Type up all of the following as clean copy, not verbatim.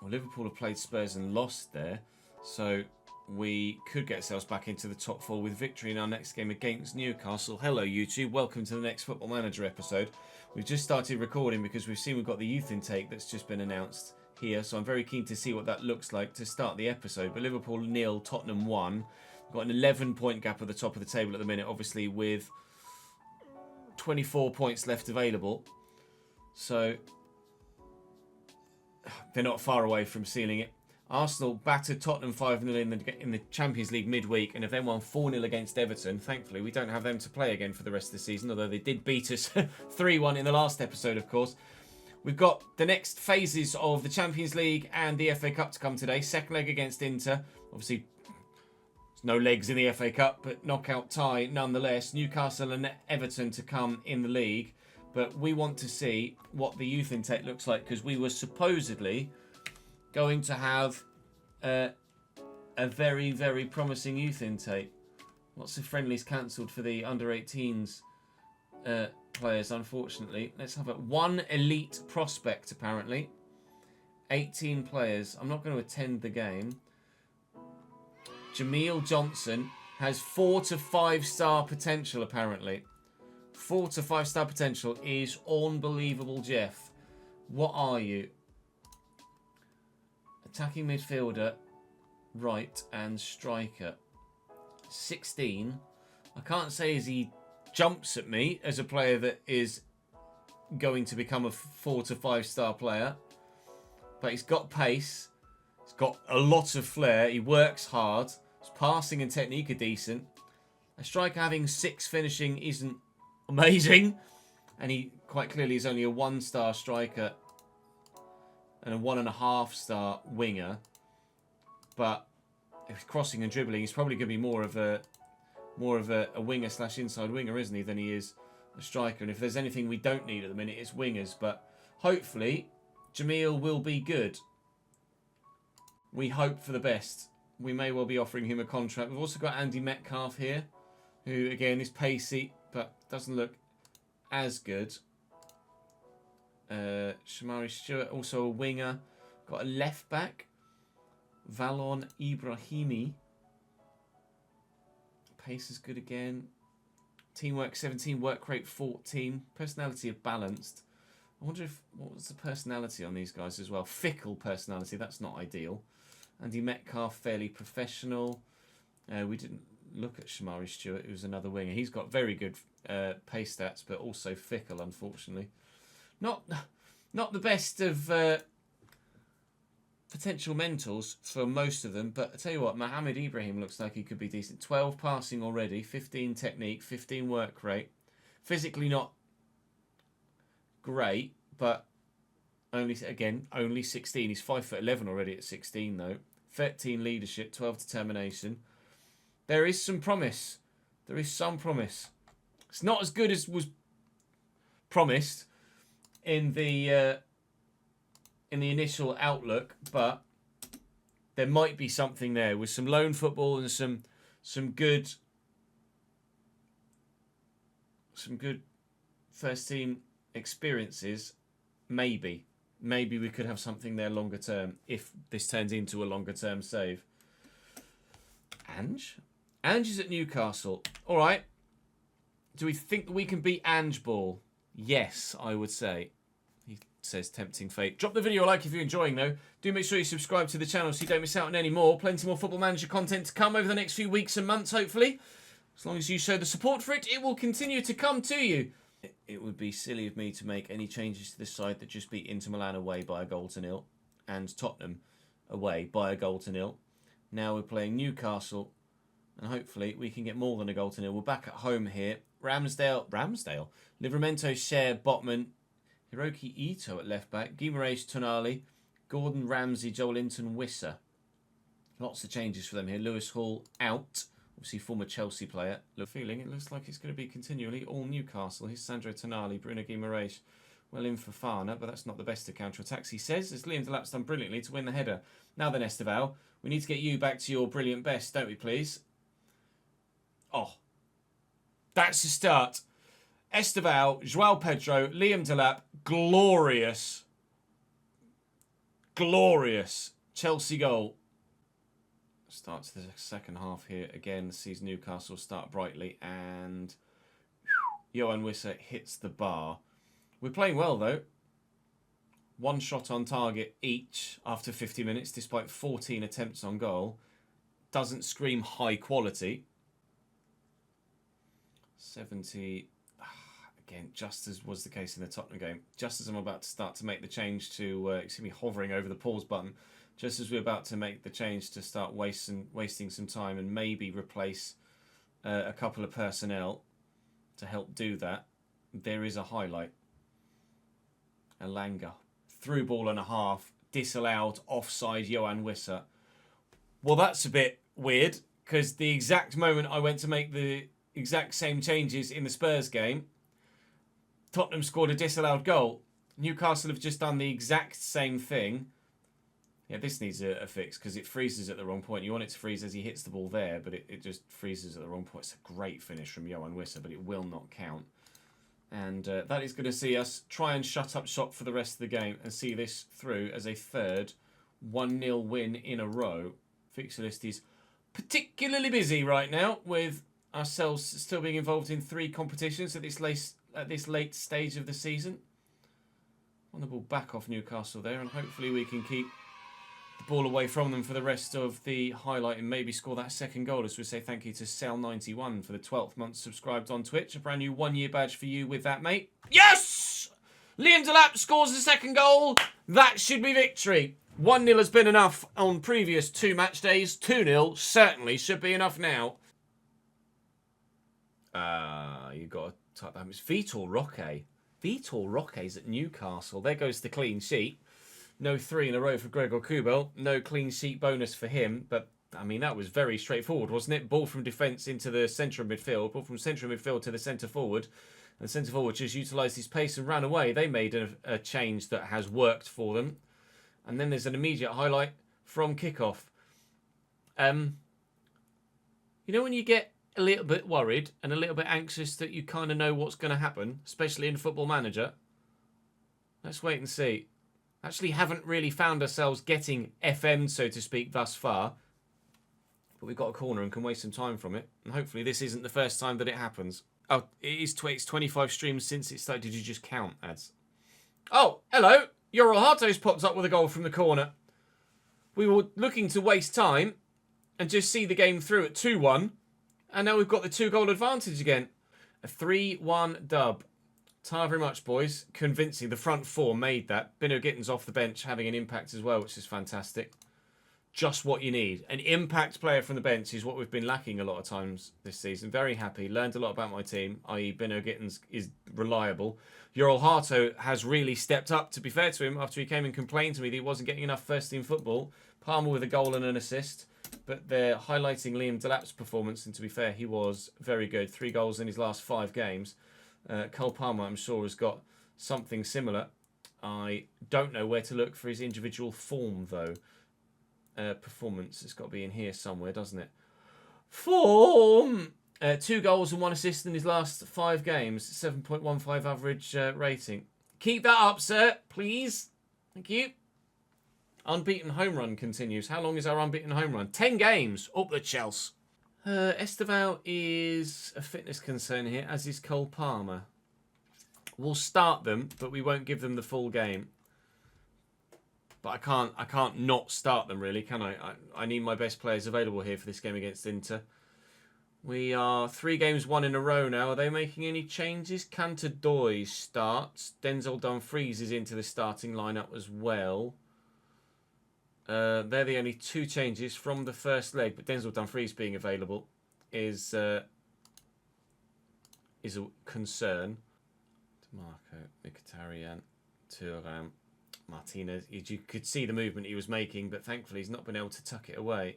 Well, Liverpool have played Spurs and lost there. So we could get ourselves back into the top 4 with victory in our next game against Newcastle. Hello, YouTube. Welcome to the next Football Manager episode. We've just started recording because we've got the youth intake that's just been announced here. So I'm very keen to see what that looks like to start the episode. But Liverpool 0, Tottenham 1. We've got an 11-point gap at the top of the table at the minute, obviously with 24 points left available. So they're not far away from sealing it. Arsenal battered Tottenham 5-0 in the Champions League midweek and have then won 4-0 against Everton. Thankfully, we don't have them to play again for the rest of the season, although they did beat us 3-1 in the last episode, of course. We've got the next phases of the Champions League and the FA Cup to come today. Second leg against Inter. Obviously, there's no legs in the FA Cup, but knockout tie nonetheless. Newcastle and Everton to come in the league. But we want to see what the youth intake looks like because we were supposedly going to have a very, very promising youth intake. Lots of friendlies cancelled for the under-18s players, unfortunately. Let's have it. 1 elite prospect, apparently. 18 players. I'm not going to attend the game. Jamil Johnson has 4 to 5 star potential, apparently. 4 to 5 star potential is unbelievable, Jeff. What are you? Attacking midfielder, right, and striker. 16. I can't say as he jumps at me as a player that is going to become a 4 to 5 star player. But he's got pace. He's got a lot of flair. He works hard. His passing and technique are decent. A striker having 6 finishing isn't amazing. And he quite clearly is only a 1-star striker and a 1.5 star winger, but if crossing and dribbling, he's probably going to be more of a winger / inside winger, isn't he, than he is a striker. And if there's anything we don't need at the minute, it's wingers. But hopefully, Jamil will be good. We hope for the best. We may well be offering him a contract. We've also got Andy Metcalf here, who again is pacey, but doesn't look as good. Shamari Stewart, also a winger. Got a left back, Valon Ibrahimi. Pace is good again. Teamwork 17, work rate 14. Personality of balanced. I wonder what was the personality on these guys as well. Fickle personality, that's not ideal. Andy Metcalf, fairly professional. We didn't look at Shamari Stewart, who's another winger. He's got very good pace stats, but also fickle, unfortunately. Not the best of potential mentors for most of them, but I tell you what, Mohamed Ibrahim looks like he could be decent. 12 passing already, 15 technique, 15 work rate. Physically not great, but only 16. He's 5'11" already at 16 though. 13 leadership, 12 determination. There is some promise. There is some promise. It's not as good as was promised in the initial outlook, but there might be something there with some loan football and some good first team experiences. Maybe we could have something there longer term if this turns into a longer term save. Ange is at Newcastle. All right. Do we think that we can beat Ange Ball? Yes, I would say. He says tempting fate. Drop the video a like if you're enjoying though. Do make sure you subscribe to the channel so you don't miss out on any more. Plenty more Football Manager content to come over the next few weeks and months, hopefully. As long as you show the support for it, it will continue to come to you. It would be silly of me to make any changes to this side that just beat Inter Milan away by a goal to nil and Tottenham away by a goal to nil. Now we're playing Newcastle and hopefully we can get more than a goal to nil. We're back at home here. Ramsdale, Livramento, Cher, Botman, Hiroki Ito at left back, Guimaraes, Tonali, Gordon, Ramsey, Joel Linton, Wissa. Lots of changes for them here. Lewis Hall out, obviously former Chelsea player. Feeling it looks like it's going to be continually all Newcastle. Here's Sandro Tonali, Bruno Guimaraes, well in for Fana, but that's not the best of counter-attacks, he says, as Liam Delap's done brilliantly to win the header. Now then, Esteval, we need to get you back to your brilliant best, don't we, please? Oh, that's the start. Esteval, João Pedro, Liam Delap, glorious. glorious Chelsea goal. Starts the second half here. Again, sees Newcastle start brightly, and Johan Wissa hits the bar. We're playing well, though. 1 shot on target each after 50 minutes, despite 14 attempts on goal. Doesn't scream high quality. 70... Again, just as was the case in the Tottenham game, just as I'm about to start to make the change to, you see me hovering over the pause button, just as we're about to make the change to start wasting some time and maybe replace a couple of personnel to help do that, there is a highlight. Elanga, through ball and a half, disallowed, offside, Johan Wissa. Well, that's a bit weird, because the exact moment I went to make the exact same changes in the Spurs game, Tottenham scored a disallowed goal. Newcastle have just done the exact same thing. Yeah, this needs a fix because it freezes at the wrong point. You want it to freeze as he hits the ball there, but it just freezes at the wrong point. It's a great finish from Johan Wissa, but it will not count. And that is going to see us try and shut up shop for the rest of the game and see this through as a third 1-0 win in a row. Fixture list is particularly busy right now, with ourselves still being involved in 3 competitions at this late stage of the season. On the ball back off Newcastle there, and hopefully we can keep the ball away from them for the rest of the highlight and maybe score that second goal, as we say thank you to Cell91 for the 12th month subscribed on Twitch. A brand new 1-year badge for you with that, mate. Yes! Liam Delap scores the second goal. That should be victory. 1-0 has been enough on previous 2 match days. 2-0 certainly should be enough now. You've got to type that. It's Vitor Roque. Vitor Roque's at Newcastle. There goes the clean sheet. No 3 in a row for Gregor Kubel. No clean sheet bonus for him. But, I mean, that was very straightforward, wasn't it? Ball from defence into the centre of midfield. Ball from centre of midfield to the centre forward. And the centre forward just utilised his pace and ran away. They made a change that has worked for them. And then there's an immediate highlight from kickoff. You know when you get a little bit worried and a little bit anxious that you kind of know what's going to happen, especially in Football Manager? Let's wait and see. Actually haven't really found ourselves getting FM'd, so to speak, thus far. But we've got a corner and can waste some time from it. And hopefully this isn't the first time that it happens. Oh, it's 25 streams since it started. Did you just count, ads? Oh, hello. Yoral Harto's popped up with a goal from the corner. We were looking to waste time and just see the game through at 2-1. And now we've got the 2-goal advantage again. A 3-1 dub. Tired very much, boys. Convincing. The front 4 made that. Bino Gittins off the bench having an impact as well, which is fantastic. Just what you need. An impact player from the bench is what we've been lacking a lot of times this season. Very happy. Learned a lot about my team, i.e. Bino Gittins is reliable. Yoral Harto has really stepped up, to be fair to him, after he came and complained to me that he wasn't getting enough first-team football. Palmer with a goal and an assist. But they're highlighting Liam Delap's performance, and to be fair, he was very good. 3 goals in his last 5 games. Cole Palmer, I'm sure, has got something similar. I don't know where to look for his individual form, though. Performance, it's got to be in here somewhere, doesn't it? Form! 2 goals and 1 assist in his last 5 games. 7.15 average rating. Keep that up, sir, please. Thank you. Unbeaten home run continues. How long is our unbeaten home run? 10 games. Up the Chelsea. Esteval is a fitness concern here, as is Cole Palmer. We'll start them, but we won't give them the full game. But I can't not start them, really, can I? I need my best players available here for this game against Inter. We are 3 games won in a row now. Are they making any changes? Cantor-Doy starts. Denzel Dumfries is into the starting lineup as well. They're the only 2 changes from the first leg, but Denzel Dumfries being available is a concern. Marco, Mkhitaryan, Thuram, Martinez. You could see the movement he was making, but thankfully he's not been able to tuck it away.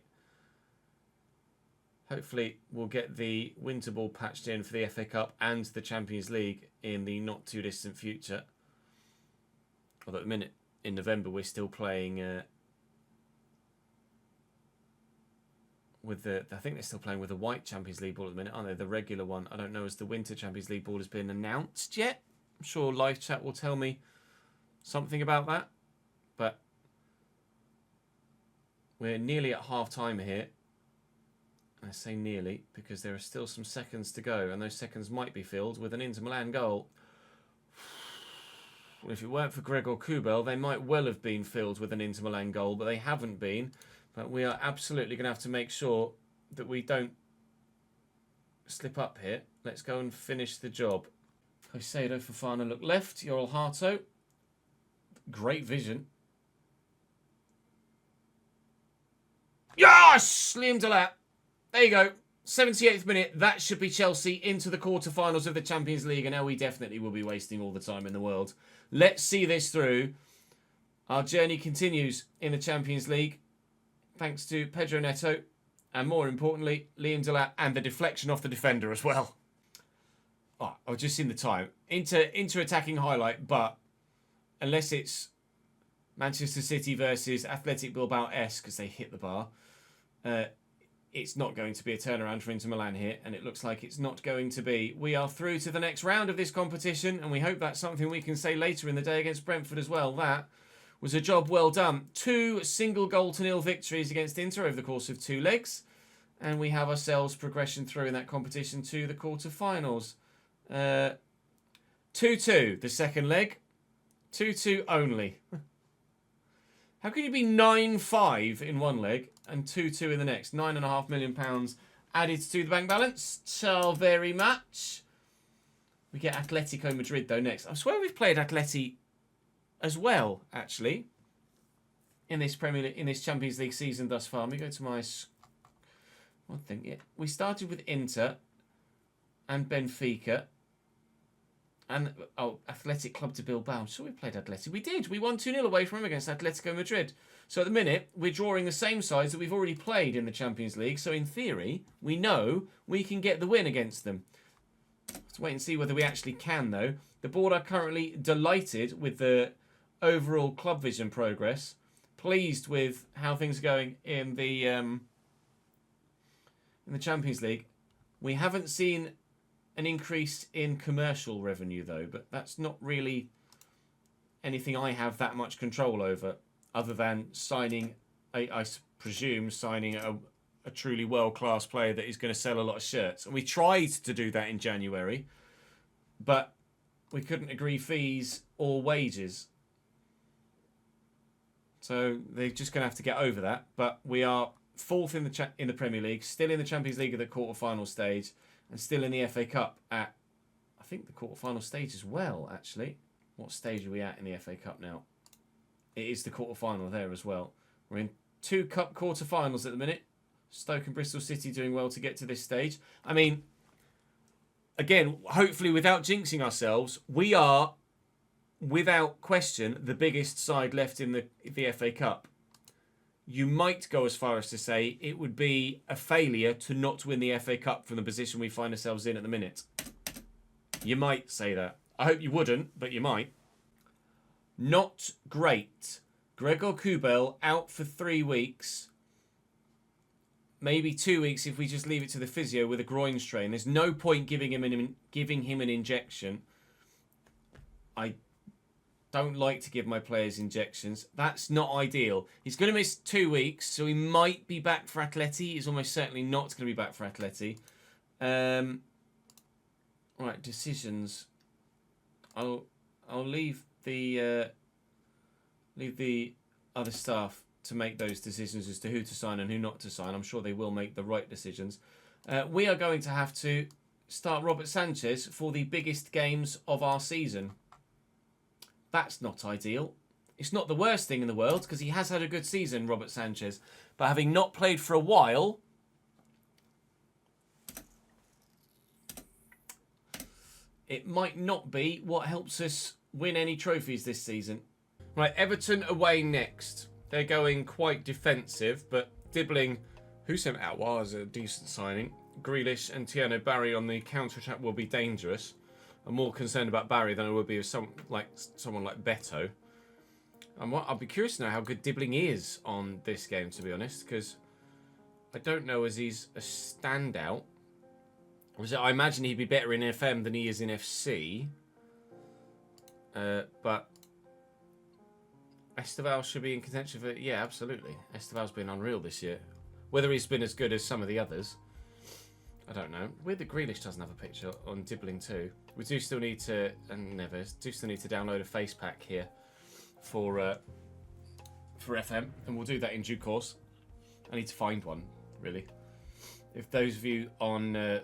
Hopefully we'll get the winter ball patched in for the FA Cup and the Champions League in the not too distant future. Although at the minute, in November, we're still playing... I think they're still playing with the white Champions League ball at the minute, aren't they? The regular one. I don't know as the winter Champions League ball has been announced yet. I'm sure live chat will tell me something about that. But We're nearly at half-time here. I say nearly because there are still some seconds to go, and those seconds might be filled with an Inter Milan goal. If it weren't for Gregor Kubel, they might well have been filled with an Inter Milan goal, but they haven't been. But we are absolutely going to have to make sure that we don't slip up here. Let's go and finish the job. Caicedo, Fofana look left. Yoel Harto. Great vision. Yes! Liam Delap. There you go. 78th minute. That should be Chelsea into the quarterfinals of the Champions League. And now we definitely will be wasting all the time in the world. Let's see this through. Our journey continues in the Champions League. Thanks to Pedro Neto. And more importantly, Liam Delap and the deflection off the defender as well. Oh, I've just seen the time. Into attacking highlight, but unless it's Manchester City versus Athletic Bilbao-esque because they hit the bar, it's not going to be a turnaround for Inter Milan here, and it looks like it's not going to be. We are through to the next round of this competition, and we hope that's something we can say later in the day against Brentford as well. That was a job well done. 2 single-goal-to-nil victories against Inter over the course of 2 legs, and we have ourselves progression through in that competition to the quarterfinals. 2-2 the second leg. 2-2 only. How can you be 9-5 in one leg and 2-2 in the next? £9.5 million added to the bank balance. So very much. We get Atletico Madrid though next. I swear we've played Atleti as well, actually, in this Champions League season thus far. Let me go to my one thing. Yeah, we started with Inter and Benfica. And, Athletic Club de Bilbao. I'm sure we played Atleti. We did. We won 2-0 away from him against Atletico Madrid. So at the minute, we're drawing the same sides that we've already played in the Champions League. So in theory, we know we can get the win against them. Let's wait and see whether we actually can, though. The board are currently delighted with the overall club vision progress. Pleased with how things are going in the Champions League. We haven't seen an increase in commercial revenue, though, but that's not really anything I have that much control over, other than signing, I presume, signing a truly world-class player that is going to sell a lot of shirts. And we tried to do that in January, but we couldn't agree fees or wages. So they're just going to have to get over that. But we are 4th in the Premier League, still in the Champions League at the quarter-final stage, and still in the FA Cup at, I think, the quarter-final stage as well, actually. What stage are we at in the FA Cup now? It is the quarter-final there as well. We're in 2 cup quarter-finals at the minute. Stoke and Bristol City doing well to get to this stage. I mean, again, hopefully without jinxing ourselves, we are, without question, the biggest side left in the FA Cup. You might go as far as to say it would be a failure to not win the FA Cup from the position we find ourselves in at the minute. You might say that. I hope you wouldn't, but you might. Not great. Gregor Kubel out for 3 weeks. Maybe 2 weeks if we just leave it to the physio with a groin strain. There's no point giving him an injection. I don't like to give my players injections. That's not ideal. He's going to miss 2 weeks, so he might be back for Atleti. He's almost certainly not going to be back for Atleti. Right, decisions. I'll leave the other staff to make those decisions as to who to sign and who not to sign. I'm sure they will make the right decisions. We are going to have to start Robert Sanchez for the biggest games of our season. That's not ideal. It's not the worst thing in the world because he has had a good season, Robert Sanchez. But having not played for a while, it might not be what helps us win any trophies this season. Right, Everton away next. They're going quite defensive, but Dibbling, who sent out was a decent signing. Grealish and Tiano Barry on the counter-attack will be dangerous. I'm more concerned about Barry than I would be with someone like Beto. I'll be curious to know how good Dibbling is on this game, to be honest, because I don't know as he's a standout. I imagine he'd be better in FM than he is in FC. But Esteval should be in contention for... Yeah, absolutely. Esteval's been unreal this year. Whether he's been as good as some of the others, I don't know. Weird that Grealish doesn't have a picture on Dibbling too. We do still need to... And Neves do still need to download a face pack here for FM. And we'll do that in due course. I need to find one, really. If those of you on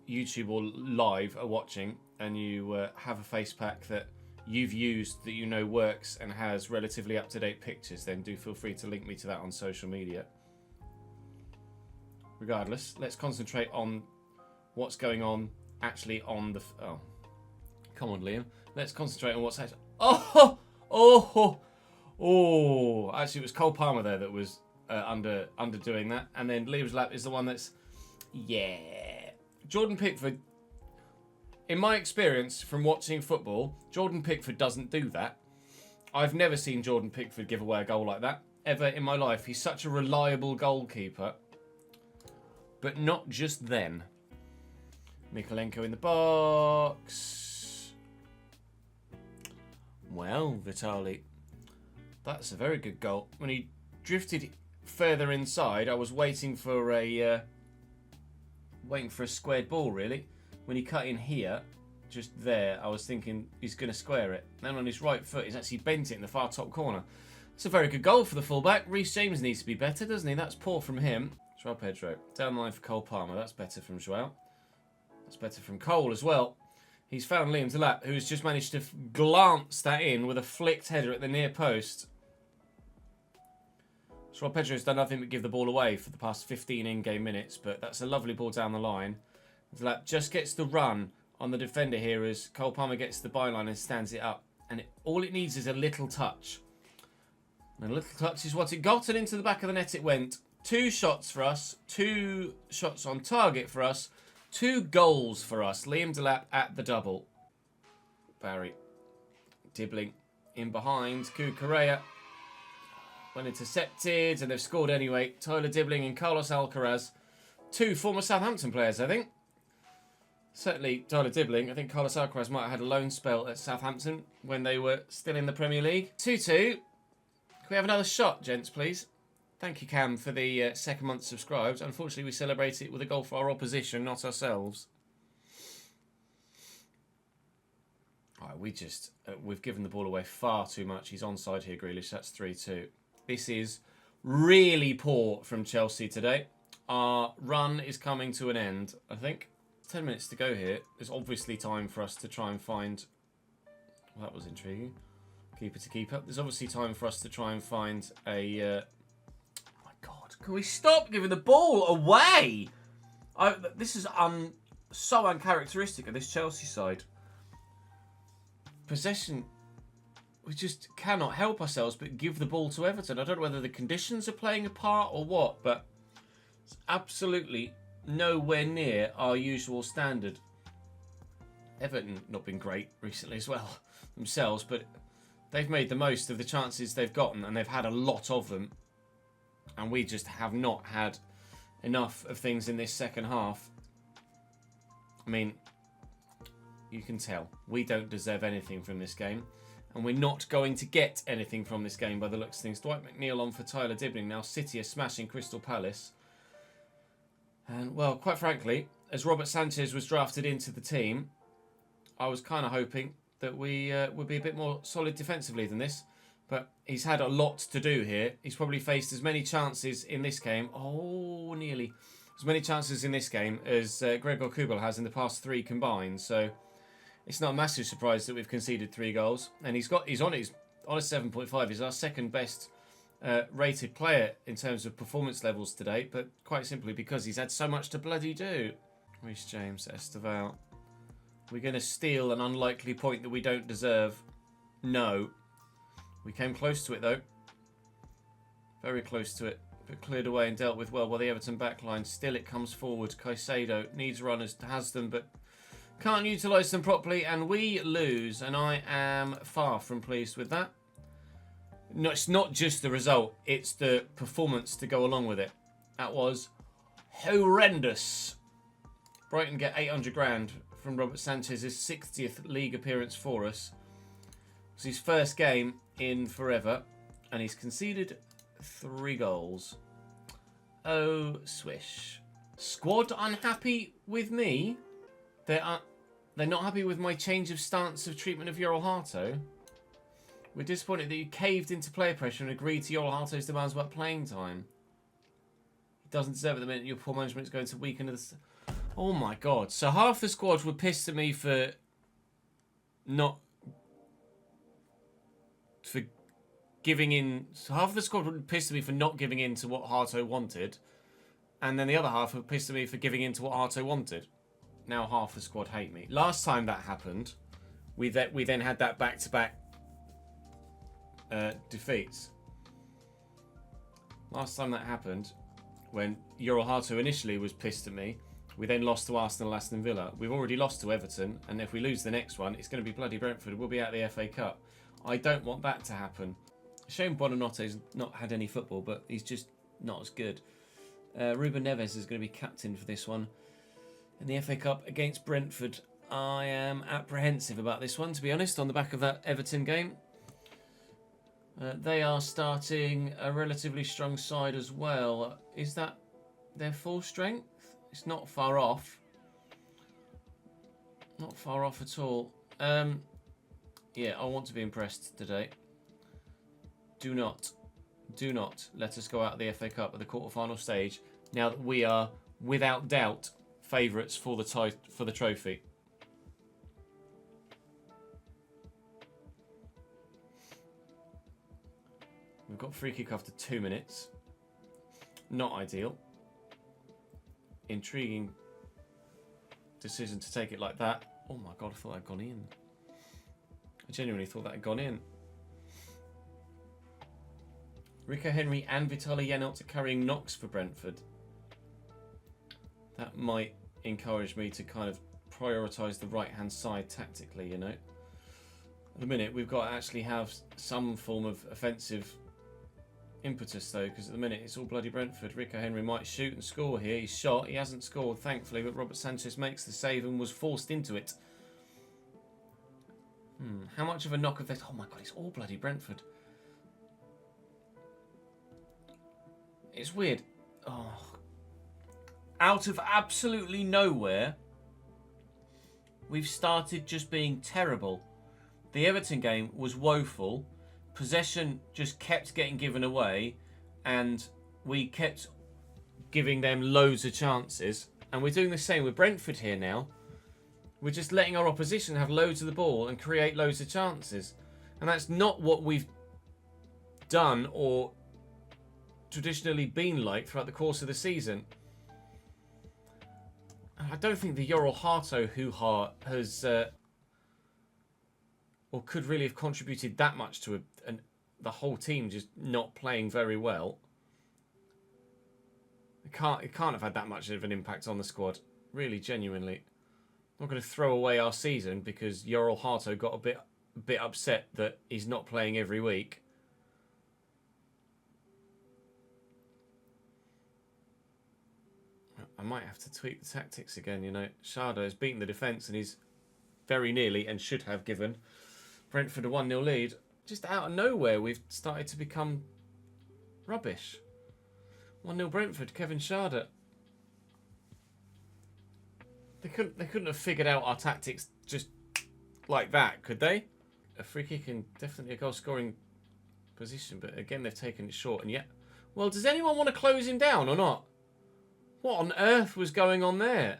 YouTube or live are watching and you have a face pack that you've used that you know works and has relatively up-to-date pictures, then do feel free to link me to that on social media. Regardless, let's concentrate on what's going on actually on the... Oh, come on, Liam. Let's concentrate on what's actually... Oh! Actually, it was Cole Palmer there that was underdoing that. And then Liam's lap is the one that's... Yeah. Jordan Pickford... In my experience from watching football, Jordan Pickford doesn't do that. I've never seen Jordan Pickford give away a goal like that, ever in my life. He's such a reliable goalkeeper. But not just then. Mikolenko in the box. Well, Vitali. That's a very good goal. When he drifted further inside, I was waiting for a squared ball, really. When he cut in here, just there, I was thinking he's going to square it. Then on his right foot, he's actually bent it in the far top corner. It's a very good goal for the fullback. Reece James needs to be better, doesn't he? That's poor from him. Joao Pedro. Down the line for Cole Palmer. That's better from Joao. That's better from Cole as well. He's found Liam Delap, who's just managed to glance that in with a flicked header at the near post. Joao Pedro's done nothing but give the ball away for the past 15 in-game minutes, but that's a lovely ball down the line. Delap just gets the run on the defender here as Cole Palmer gets the byline and stands it up. And all it needs is a little touch. And a little touch is what it got, and into the back of the net it went. 2 shots for us, 2 shots on target for us, 2 goals for us. Liam Delap at the double. Barry Dibbling in behind. Cucurella. Well intercepted, and they've scored anyway. Tyler Dibbling and Carlos Alcaraz. 2 former Southampton players, I think. Certainly Tyler Dibbling. I think Carlos Alcaraz might have had a loan spell at Southampton when they were still in the Premier League. 2-2. Can we have another shot, gents, please? Thank you, Cam, for the second month subscribed. Unfortunately, we celebrate it with a goal for our opposition, not ourselves. All right, we've given the ball away far too much. He's onside here, Grealish. That's 3-2. This is really poor from Chelsea today. Our run is coming to an end, I think. 10 minutes to go here. There's obviously time for us to try and find... Well, that was intriguing. Keeper to keeper. There's obviously time for us to try and find a... Oh my God. Can we stop giving the ball away? This is so uncharacteristic of this Chelsea side. Possession... We just cannot help ourselves but give the ball to Everton. I don't know whether the conditions are playing a part or what, but it's absolutely nowhere near our usual standard. Everton not been great recently as well themselves, but they've made the most of the chances they've gotten, and they've had a lot of them. And we just have not had enough of things in this second half. I mean, you can tell we don't deserve anything from this game. And we're not going to get anything from this game by the looks of things. Dwight McNeil on for Tyler Dibbling. Now City are smashing Crystal Palace. And, well, quite frankly, as Robert Sanchez was drafted into the team, I was kind of hoping that we would be a bit more solid defensively than this. But he's had a lot to do here. He's probably faced as many chances in this game. Oh, nearly. As many chances in this game as Gregor Kubel has in the past 3 combined. So it's not a massive surprise that we've conceded 3 goals. And he's on a 7.5. He's our second best rated player in terms of performance levels today, but quite simply because he's had so much to bloody do. Reece James, Esteval. We're going to steal an unlikely point that we don't deserve. No. We came close to it though. Very close to it, but cleared away and dealt with well by the Everton backline. Still it comes forward. Caicedo needs runners, has them, but can't utilise them properly, and we lose, and I am far from pleased with that. No, it's not just the result, it's the performance to go along with it. That was horrendous. Brighton get 800 grand from Robert Sanchez's 60th league appearance for us. It was his first game in forever. And he's conceded 3 goals. Oh, swish. Squad unhappy with me? They're not happy with my change of stance of treatment of Yoral Hato? We're disappointed that you caved into player pressure and agreed to Yoral Hato's demands about playing time. He doesn't deserve it the minute your poor management is going to weaken the... Oh my god. So half the squad were pissed at me for not... For giving in... So half the squad were pissed at me for not giving in to what Hato wanted. And then the other half were pissed at me for giving in to what Hato wanted. Now half the squad hate me. Last time that happened, we then had that back-to-back defeats. Last time that happened, when Yoral Hato initially was pissed at me, we then lost to Arsenal, Aston Villa. We've already lost to Everton, and if we lose the next one, it's going to be bloody Brentford. We'll be out of the FA Cup. I don't want that to happen. Shame Buonannote's not had any football, but he's just not as good. Ruben Neves is going to be captain for this one. In the FA Cup against Brentford, I am apprehensive about this one, to be honest, on the back of that Everton game. They are starting a relatively strong side as well. Is that their full strength? It's not far off. Not far off at all. Yeah, I want to be impressed today. Do not let us go out of the FA Cup at the quarter-final stage now that we are, without doubt, favourites for the trophy. We've got free kick after 2 minutes. Not ideal. Intriguing decision to take it like that. Oh my god, I thought that had gone in. I genuinely thought that had gone in. Rico Henry and Vitaly Janelt are carrying knocks for Brentford. That might encourage me to kind of prioritise the right-hand side tactically, you know. At the minute, we've got to actually have some form of offensive impetus, though, because at the minute, it's all bloody Brentford. Rico Henry might shoot and score here. He's shot. He hasn't scored, thankfully, but Robert Sanchez makes the save and was forced into it. How much of a knock of this? Oh my god, it's all bloody Brentford. It's weird. Oh. Out of absolutely nowhere, we've started just being terrible. The Everton game was woeful. Possession just kept getting given away, and we kept giving them loads of chances. And we're doing the same with Brentford here now. We're just letting our opposition have loads of the ball and create loads of chances. And that's not what we've done or traditionally been like throughout the course of the season. I don't think the Yoral Hato hoo-ha has or could really have contributed that much to the whole team just not playing very well. It can't have had that much of an impact on the squad, really, genuinely. I'm not going to throw away our season because Yoral Hato got a bit upset that he's not playing every week. I might have to tweak the tactics again, you know. Shardo has beaten the defence and he's very nearly and should have given Brentford a 1-0 lead. Just out of nowhere, we've started to become rubbish. 1-0 Brentford, Kevin Shardo. They couldn't have figured out our tactics just like that, could they? A free kick and definitely a goal-scoring position, but again, they've taken it short. And yet, well, does anyone want to close him down or not? What on earth was going on there?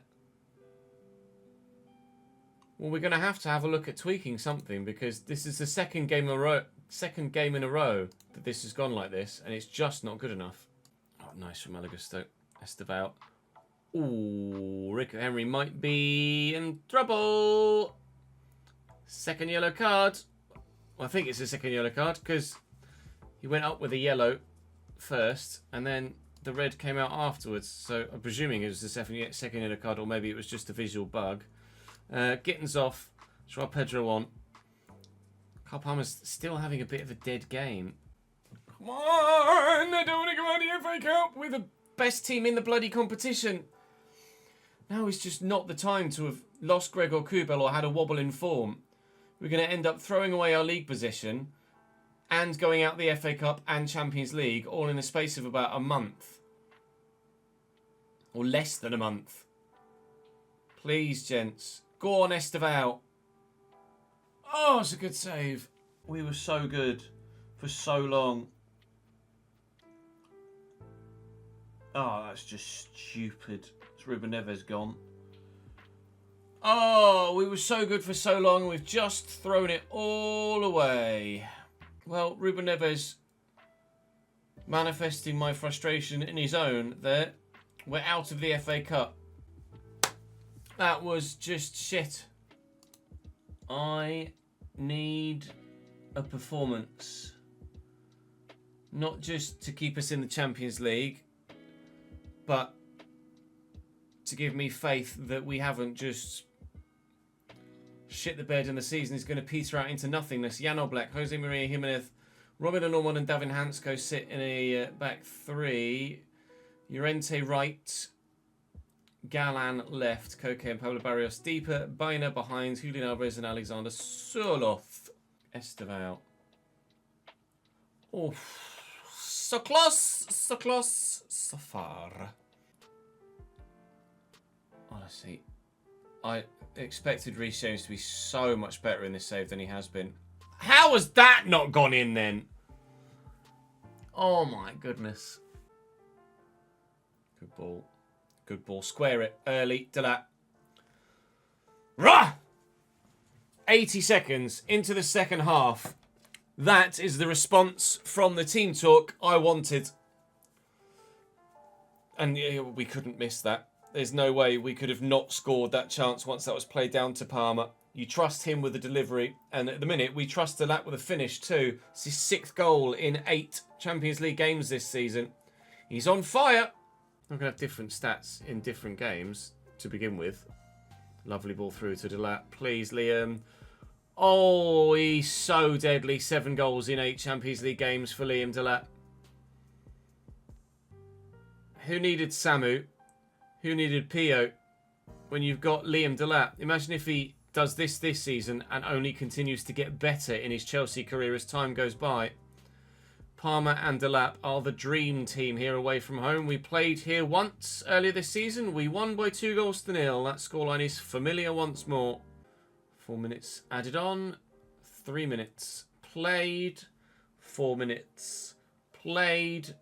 Well, we're going to have a look at tweaking something because this is the second game in a row that this has gone like this, and it's just not good enough. Oh, nice from Malagusto. Estevao. Ooh, Rico Henry might be in trouble. Second yellow card. Well, I think it's a second yellow card because he went up with a yellow first, and then the red came out afterwards. So I'm presuming it was the second yellow card, or maybe it was just a visual bug. Gittins off. Joao Pedro on. Carl Palmer's still having a bit of a dead game. Come on! I don't want to go out of the FA Cup with the best team in the bloody competition. Now is just not the time to have lost Gregor Kubel or had a wobble in form. We're going to end up throwing away our league position and going out the FA Cup and Champions League all in the space of about a month. Or less than a month. Please, gents. Go on, Esteval. Oh, it's a good save. We were so good for so long. Oh, that's just stupid. It's Ruben Neves gone. Oh, we were so good for so long. We've just thrown it all away. Well, Ruben Neves manifesting my frustration in his own there. We're out of the FA Cup. That was just shit. I need a performance. Not just to keep us in the Champions League, but to give me faith that we haven't just shit the bed and the season is going to peter out into nothingness. Jan Oblak, Jose Maria Jimenez, Robin Norman and Davin Hansko sit in a back three. Llorente right, Galan left, Koke and Pablo Barrios deeper, Baina behind, Julian Alvarez and Alexander Soloth. Esteval. Oh, so close, so far. Honestly, I expected Reece James to be so much better in this save than he has been. How has that not gone in then? Oh my goodness. Good ball. Good ball. Square it early. Delat. Rah! 80 seconds into the second half. That is the response from the team talk I wanted. And we couldn't miss that. There's no way we could have not scored that chance once that was played down to Palmer. You trust him with the delivery. And at the minute, we trust Delat with a finish too. It's his 6th goal in 8 Champions League games this season. He's on fire. I'm going to have different stats in different games to begin with. Lovely ball through to Delat. Please, Liam. Oh, he's so deadly. 7 goals in 8 Champions League games for Liam Delat. Who needed Samu? Who needed Pio? When you've got Liam Delat. Imagine if he does this season and only continues to get better in his Chelsea career as time goes by. Palmer and Delat are the dream team here away from home. We played here once earlier this season. We won by 2-0. That scoreline is familiar once more. 4 minutes added on. 3 minutes played. 4 minutes played.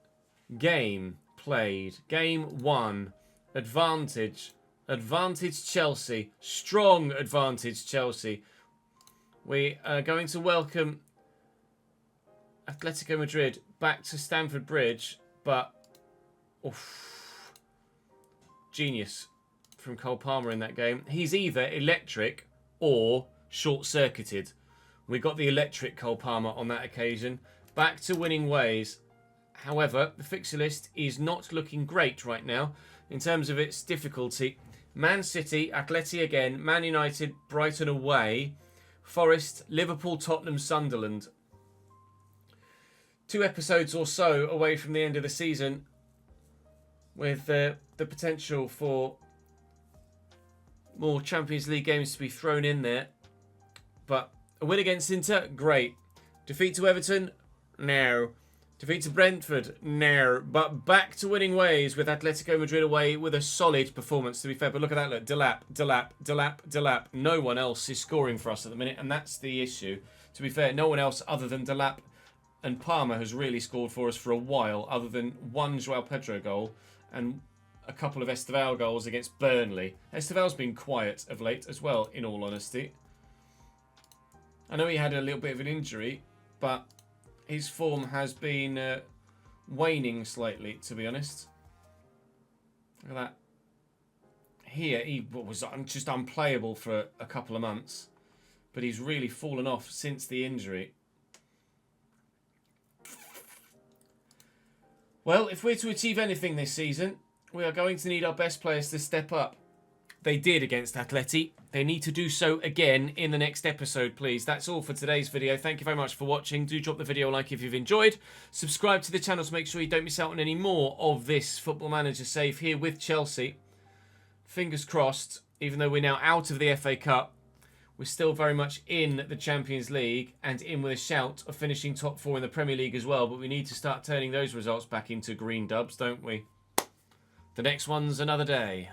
Game played. Game 1. Advantage. Advantage Chelsea. Strong advantage Chelsea. We are going to welcome Atletico Madrid back to Stamford Bridge, but genius from Cole Palmer in that game. He's either electric or short-circuited. We got the electric Cole Palmer on that occasion. Back to winning ways. However, the fixture list is not looking great right now in terms of its difficulty. Man City, Atleti again, Man United, Brighton away, Forest, Liverpool, Tottenham, Sunderland. 2 episodes or so away from the end of the season, with the potential for more Champions League games to be thrown in there. But a win against Inter, great. Defeat to Everton, no. Defeat to Brentford, no. But back to winning ways with Atletico Madrid away with a solid performance, to be fair. But look at that, look. Delap. No one else is scoring for us at the minute, and that's the issue. To be fair, no one else other than Delap and Palmer has really scored for us for a while, other than one Joao Pedro goal and a couple of Esteval goals against Burnley. Esteval's been quiet of late as well, in all honesty. I know he had a little bit of an injury, but his form has been waning slightly, to be honest. Look at that. Here, he was just unplayable for a couple of months, but he's really fallen off since the injury. Well, if we're to achieve anything this season, we are going to need our best players to step up. They did against Atleti. They need to do so again in the next episode, please. That's all for today's video. Thank you very much for watching. Do drop the video a like if you've enjoyed. Subscribe to the channel to make sure you don't miss out on any more of this Football Manager save here with Chelsea. Fingers crossed, even though we're now out of the FA Cup, we're still very much in the Champions League and in with a shout of finishing top 4 in the Premier League as well. But we need to start turning those results back into green dubs, don't we? The next one's another day.